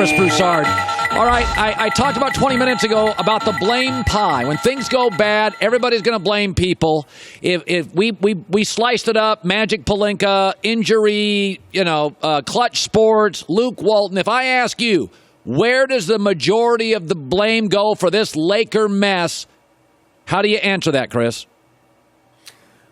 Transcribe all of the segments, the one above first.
Chris Broussard. All right, I talked about 20 minutes ago about the blame pie. When things go bad, everybody's going to blame people. If we sliced it up, Magic Pelinka, injury, Clutch Sports, Luke Walton. If I ask you, where does the majority of the blame go for this Laker mess? How do you answer that, Chris?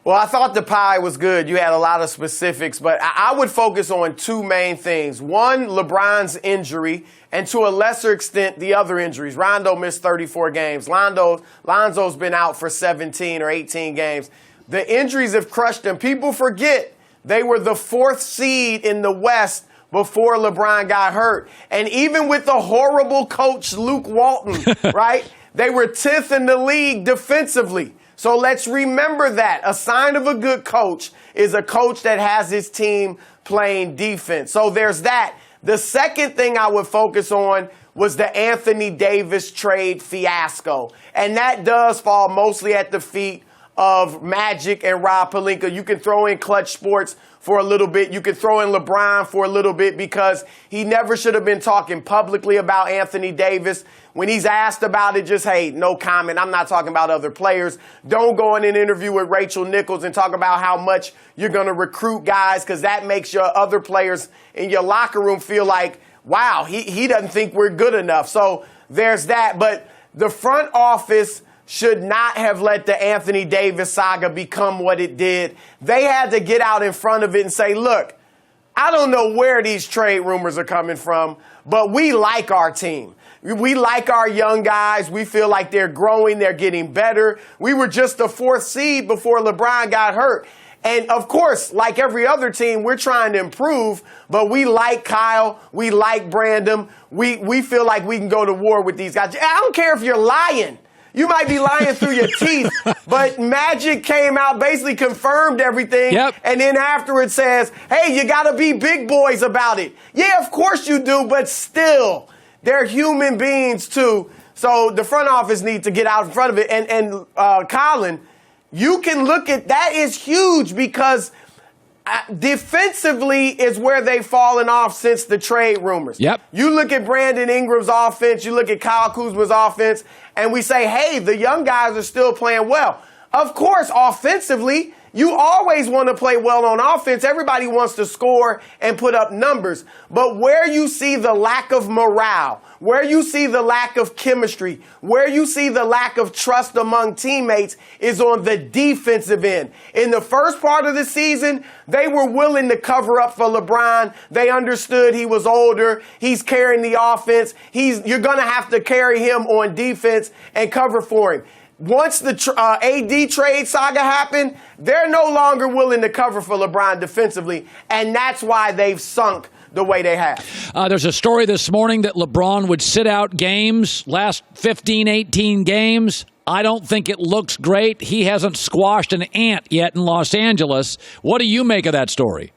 Well, I thought the pie was good. You had a lot of specifics, but I would focus on two main things. One, LeBron's injury, and to a lesser extent, the other injuries. Rondo missed 34 games. Lonzo's been out for 17 or 18 games. The injuries have crushed them. People forget they were the 4th seed in the West before LeBron got hurt. And even with the horrible coach Luke Walton, right, they were 10th in the league defensively. So let's remember that. A sign of a good coach is a coach that has his team playing defense. So there's that. The second thing I would focus on was the Anthony Davis trade fiasco. And that does fall mostly at the feet of Magic and Rob Pelinka. You can throw in Clutch Sports for a little bit. You can throw in LeBron for a little bit because he never should have been talking publicly about Anthony Davis. When he's asked about it, just, hey, no comment. I'm not talking about other players. Don't go in an interview with Rachel Nichols and talk about how much you're going to recruit guys because that makes your other players in your locker room feel like, wow, he doesn't think we're good enough. So there's that. But the front office should not have let the Anthony Davis saga become what it did. They had to get out in front of it and say, look, I don't know where these trade rumors are coming from, but we like our team. We like our young guys. We feel like they're growing. They're getting better. We were just the 4th seed before LeBron got hurt. And, of course, like every other team, we're trying to improve, but we like Kyle. We like Brandon. We feel like we can go to war with these guys. I don't care if you're lying. You might be lying through your teeth, but Magic came out, basically confirmed everything, and then afterwards says, hey, you got to be big boys about it. Yeah, of course you do, but still, they're human beings too. So the front office needs to get out in front of it. And Colin, you can look at that is huge because defensively is where they've fallen off since the trade rumors. You look at Brandon Ingram's offense, you look at Kyle Kuzma's offense, and we say, hey, the young guys are still playing well. Of course, offensively, you always want to play well on offense. Everybody wants to score and put up numbers. But where you see the lack of morale, where you see the lack of chemistry, where you see the lack of trust among teammates is on the defensive end. In the first part of the season, they were willing to cover up for LeBron. They understood he was older. He's carrying the offense. You're going to have to carry him on defense and cover for him. Once the AD trade saga happened, they're no longer willing to cover for LeBron defensively, and that's why they've sunk the way they have. There's a story this morning that LeBron would sit out games, last 15, 18 games. I don't think it looks great. He hasn't squashed an ant yet in Los Angeles. What do you make of that story?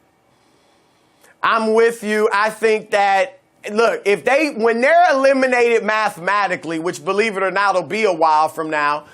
I'm with you. I think that, look, when they're eliminated mathematically, which, believe it or not, will be a while from now,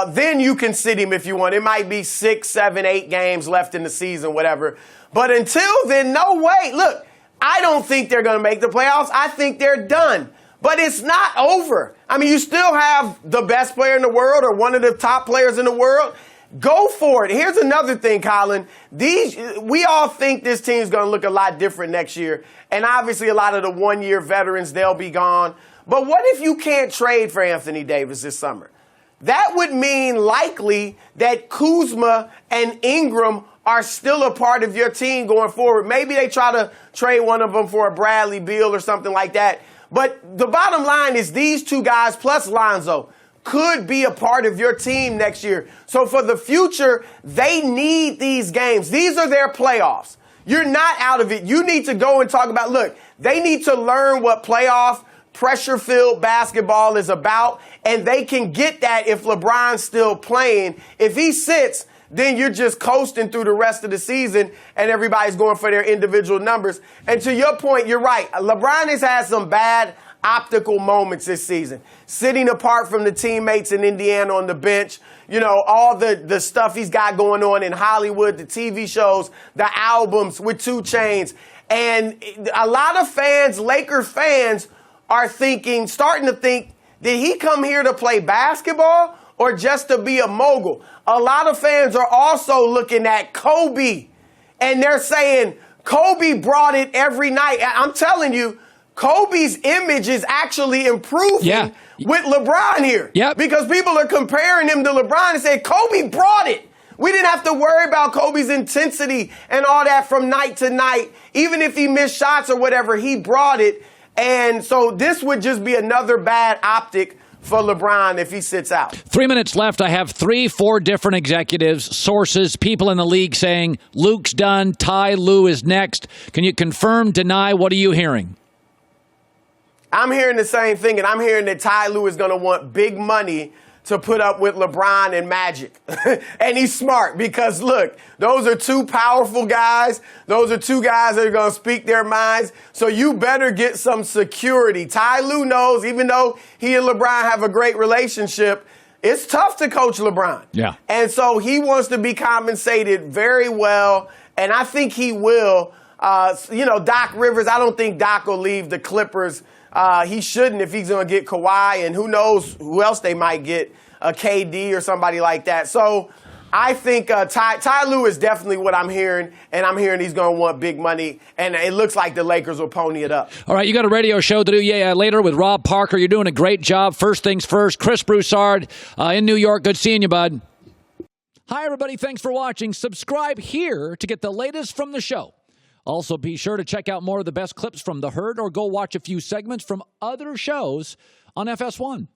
then you can sit him if you want. It might be 6, 7, 8 games left in the season, whatever. But until then, no way. Look, I don't think they're going to make the playoffs. I think they're done. But it's not over. I mean, you still have the best player in the world or one of the top players in the world. Go for it. Here's another thing, Colin. We all think this team's going to look a lot different next year. And obviously a lot of the one-year veterans, they'll be gone. But what if you can't trade for Anthony Davis this summer? That would mean likely that Kuzma and Ingram are still a part of your team going forward. Maybe they try to trade one of them for a Bradley Beal or something like that. But the bottom line is these two guys plus Lonzo could be a part of your team next year. So for the future, they need these games. These are their playoffs. You're not out of it. You need to go and talk about, look, they need to learn what playoff pressure-filled basketball is about, and they can get that if LeBron's still playing. If he sits, then you're just coasting through the rest of the season, and everybody's going for their individual numbers. And to your point, you're right. LeBron has had some bad optical moments this season. Sitting apart from the teammates in Indiana on the bench, all the stuff he's got going on in Hollywood, the TV shows, the albums with 2 Chainz. And a lot of fans, Laker fans, are starting to think, did he come here to play basketball or just to be a mogul? A lot of fans are also looking at Kobe, and they're saying Kobe brought it every night. I'm telling you, Kobe's image is actually improving with LeBron here. Because people are comparing him to LeBron and say, Kobe brought it. We didn't have to worry about Kobe's intensity and all that from night to night. Even if he missed shots or whatever, he brought it. And so this would just be another bad optic for LeBron if he sits out. 3 minutes left. I have 3-4 different executives, sources, people in the league saying Luke's done, Ty Lue is next. Can you confirm, deny? What are you hearing? I'm hearing the same thing, and I'm hearing that Ty Lue is going to want big money to put up with LeBron and Magic. And he's smart because, look, those are two powerful guys. Those are two guys that are going to speak their minds. So you better get some security. Ty Lue knows, even though he and LeBron have a great relationship, it's tough to coach LeBron. Yeah. And so he wants to be compensated very well, and I think he will. Doc Rivers, I don't think Doc will leave the Clippers. He shouldn't if he's going to get Kawhi, and who knows who else they might get, a KD or somebody like that. So I think Ty Lue is definitely what I'm hearing, and I'm hearing he's going to want big money, and it looks like the Lakers will pony it up. All right, you got a radio show to do later with Rob Parker. You're doing a great job. First things first, Chris Broussard in New York. Good seeing you, bud. Hi, everybody. Thanks for watching. Subscribe here to get the latest from the show. Also, be sure to check out more of the best clips from The Herd or go watch a few segments from other shows on FS1.